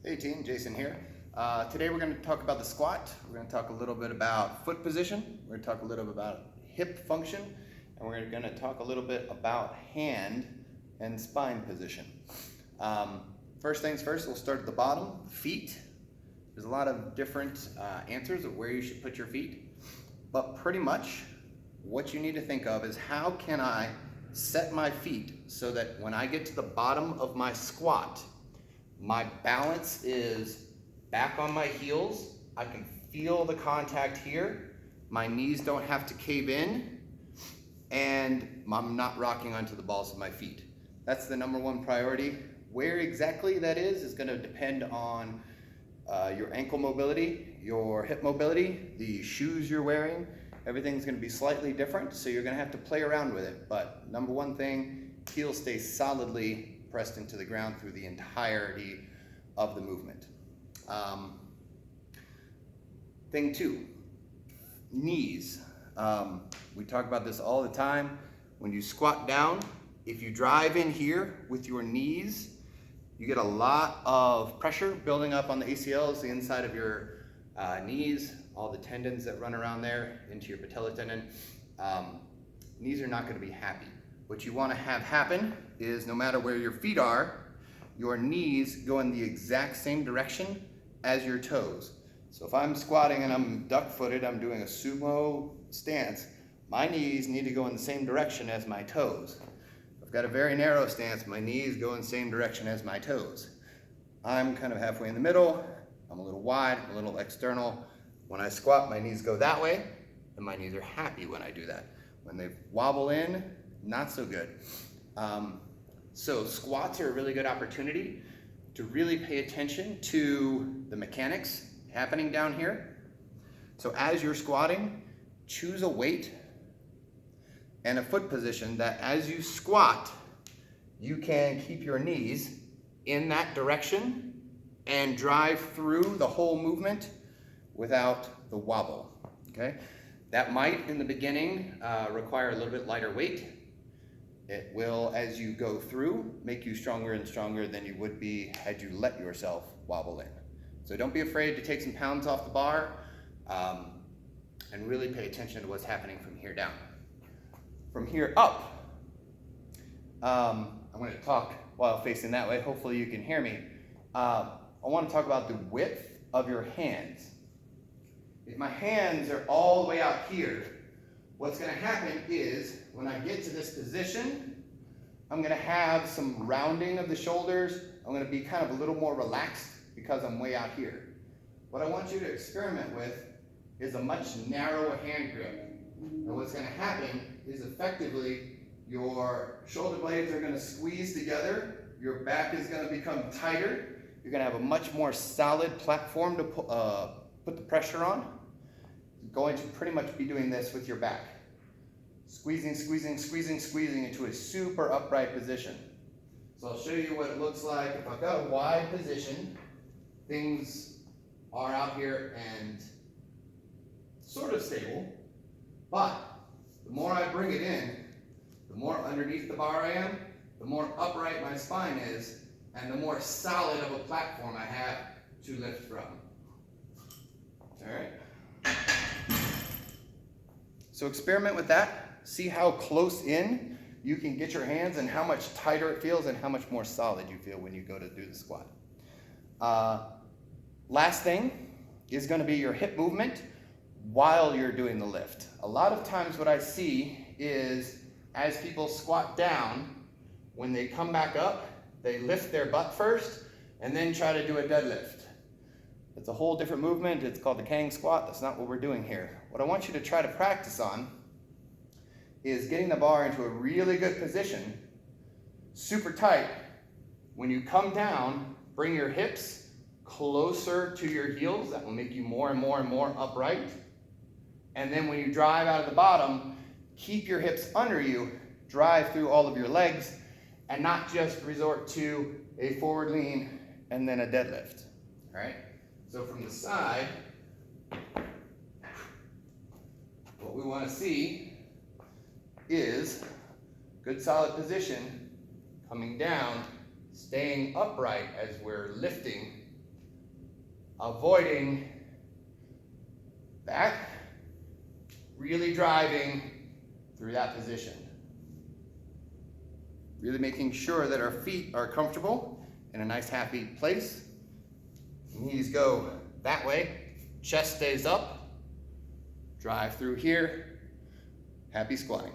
Hey team, Jason here. Today we're going to talk about the squat. We're going to talk a little bit about foot position. We're going to talk a little bit about hip function. And we're going to talk a little bit about hand and spine position. First things first, we'll start at the bottom, feet. There's a lot of different answers of where you should put your feet. But pretty much what you need to think of is how can I set my feet so that when I get to the bottom of my squat, my balance is back on my heels. I can feel the contact here. My knees don't have to cave in, and I'm not rocking onto the balls of my feet. That's the number one priority. Where exactly that is going to depend on your ankle mobility, your hip mobility, the shoes you're wearing. Everything's going to be slightly different, so you're going to have to play around with it. But number one thing, heels stay solidly pressed into the ground through the entirety of the movement. Thing two, knees. We talk about this all the time. When you squat down, if you drive in here with your knees, you get a lot of pressure building up on the ACLs, the inside of your knees, all the tendons that run around there into your patella tendon. Knees are not going to be happy. What you want to have happen is no matter where your feet are, your knees go in the exact same direction as your toes. So if I'm squatting and I'm duck-footed, I'm doing a sumo stance, my knees need to go in the same direction as my toes. If I've got a very narrow stance, my knees go in the same direction as my toes. I'm kind of halfway in the middle, I'm a little wide, a little external. When I squat, my knees go that way, and my knees are happy when I do that. When they wobble in, not so good. So squats are a really good opportunity to really pay attention to the mechanics happening down here. So as you're squatting, choose a weight and a foot position that as you squat, you can keep your knees in that direction and drive through the whole movement without the wobble, okay? That might, in the beginning, require a little bit lighter weight. It will, as you go through, make you stronger and stronger than you would be had you let yourself wobble in. So don't be afraid to take some pounds off the bar and really pay attention to what's happening from here down. From here up, I'm going to talk while facing that way. Hopefully you can hear me. I want to talk about the width of your hands. If my hands are all the way out here, what's going to happen is when I get to this position, I'm going to have some rounding of the shoulders. I'm going to be kind of a little more relaxed because I'm way out here. What I want you to experiment with is a much narrower hand grip. And what's going to happen is effectively your shoulder blades are going to squeeze together. Your back is going to become tighter. You're going to have a much more solid platform to put the pressure on. You're going to pretty much be doing this with your back. Squeezing, squeezing, squeezing, squeezing into a super upright position. So I'll show you what it looks like. If I've got a wide position, things are out here and sort of stable, but the more I bring it in, the more underneath the bar I am, the more upright my spine is, and the more solid of a platform I have to lift from. All right? So experiment with that. See how close in you can get your hands and how much tighter it feels and how much more solid you feel when you go to do the squat. Last thing is going to be your hip movement while you're doing the lift. A lot of times what I see is as people squat down, when they come back up, they lift their butt first and then try to do a deadlift. It's a whole different movement. It's called the Kang squat. That's not what we're doing here. What I want you to try to practice on is getting the bar into a really good position, super tight. When you come down, bring your hips closer to your heels. That will make you more and more and more upright. And then when you drive out of the bottom, keep your hips under you, drive through all of your legs, and not just resort to a forward lean and then a deadlift. All right? So from the side, what we want to see is good solid position, coming down, staying upright as we're lifting, avoiding that, really driving through that position. Really making sure that our feet are comfortable in a nice happy place. Knees go that way, chest stays up, drive through here, happy squatting.